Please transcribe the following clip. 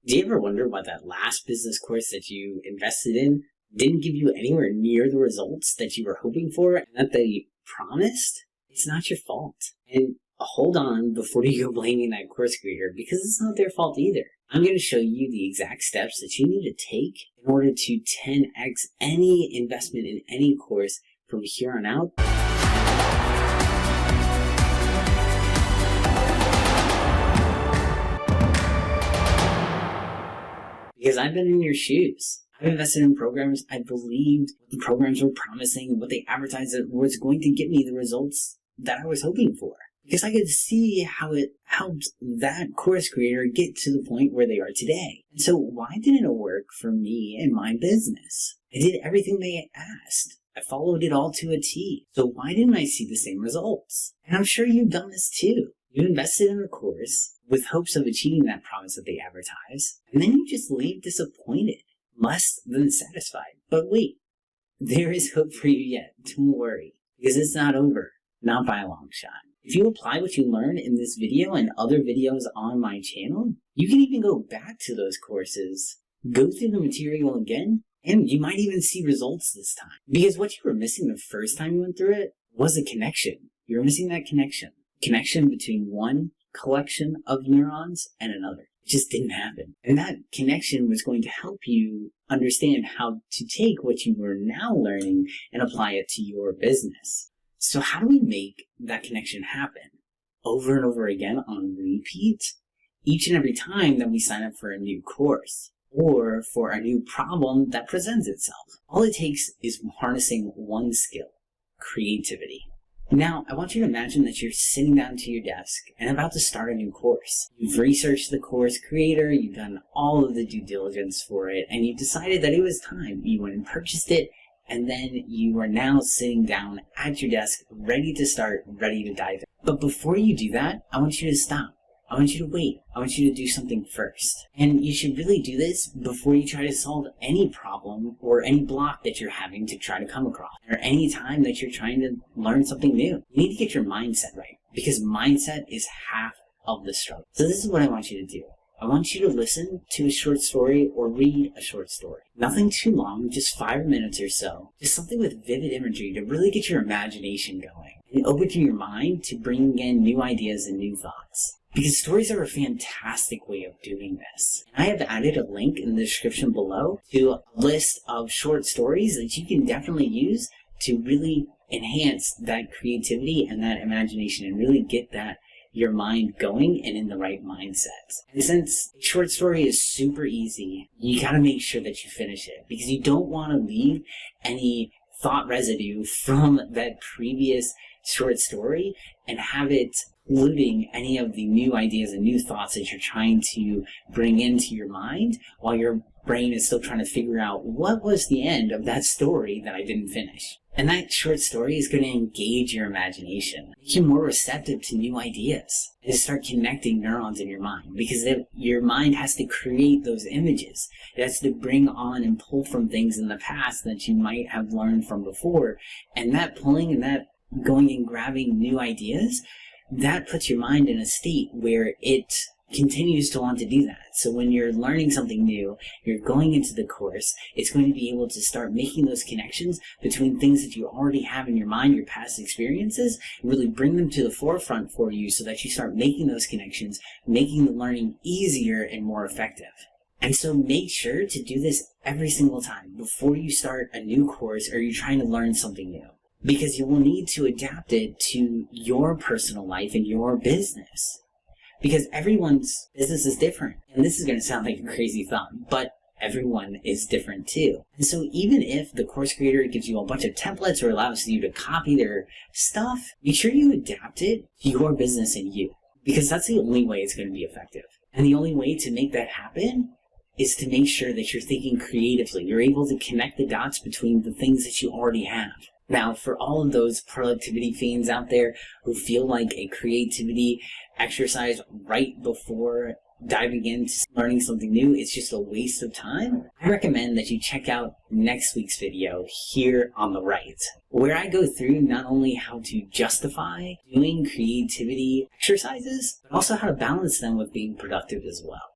Do you ever wonder why that last business course that you invested in didn't give you anywhere near the results that you were hoping for and that they promised? It's not your fault. And hold on before you go blaming that course creator, because it's not their fault either. I'm going to show you the exact steps that you need to take in order to 10x any investment in any course from here on out. Because I've been in your shoes. I've invested in programs. I believed what the programs were promising and what they advertised that was going to get me the results that I was hoping for. Because I could see how it helped that course creator get to the point where they are today. And so why didn't it work for me and my business? I did everything they asked. I followed it all to a T. So why didn't I see the same results? And I'm sure you've done this too. You invested in a course with hopes of achieving that promise that they advertise, and then you just leave disappointed, less than satisfied. But wait, there is hope for you yet. Don't worry, because it's not over, not by a long shot. If you apply what you learned in this video and other videos on my channel, you can even go back to those courses, go through the material again, and you might even see results this time. Because what you were missing the first time you went through it was a connection. You were missing that connection between one collection of neurons and another. It just didn't happen. And that connection was going to help you understand how to take what you were now learning and apply it to your business. So how do we make that connection happen? Over and over again on repeat, each and every time that we sign up for a new course or for a new problem that presents itself. All it takes is harnessing one skill: creativity. Now, I want you to imagine that you're sitting down to your desk and about to start a new course. You've researched the course creator, you've done all of the due diligence for it, and you've decided that it was time. You went and purchased it, and then you are now sitting down at your desk, ready to start, ready to dive in. But before you do that, I want you to stop. I want you to wait. I want you to do something first. And you should really do this before you try to solve any problem or any block that you're having to try to come across, or any time that you're trying to learn something new. You need to get your mindset right, because mindset is half of the struggle. So this is what I want you to do. I want you to listen to a short story or read a short story. Nothing too long, just 5 minutes or so. Just something with vivid imagery to really get your imagination going and open your mind to bringing in new ideas and new thoughts. Because stories are a fantastic way of doing this. And I have added a link in the description below to a list of short stories that you can definitely use to really enhance that creativity and that imagination and really get your mind going and in the right mindset. And since a short story is super easy, you gotta make sure that you finish it, because you don't want to leave any thought residue from that previous short story and have it polluting any of the new ideas and new thoughts that you're trying to bring into your mind while your brain is still trying to figure out what was the end of that story that I didn't finish. And that short story is going to engage your imagination, make you more receptive to new ideas, and start connecting neurons in your mind, because your mind has to create those images. It has to bring on and pull from things in the past that you might have learned from before, and that pulling and that going and grabbing new ideas, that puts your mind in a state where it continues to want to do that. So when you're learning something new, you're going into the course, it's going to be able to start making those connections between things that you already have in your mind, your past experiences, and really bring them to the forefront for you so that you start making those connections, making the learning easier and more effective. And so make sure to do this every single time before you start a new course or you're trying to learn something new, because you will need to adapt it to your personal life and your business. Because everyone's business is different. And this is going to sound like a crazy thought, but everyone is different too. And so even if the course creator gives you a bunch of templates or allows you to copy their stuff, make sure you adapt it to your business and you. Because that's the only way it's going to be effective. And the only way to make that happen is to make sure that you're thinking creatively. You're able to connect the dots between the things that you already have. Now, for all of those productivity fiends out there who feel like a creativity exercise right before diving into learning something new, it's just a waste of time, I recommend that you check out next week's video here on the right, where I go through not only how to justify doing creativity exercises, but also how to balance them with being productive as well.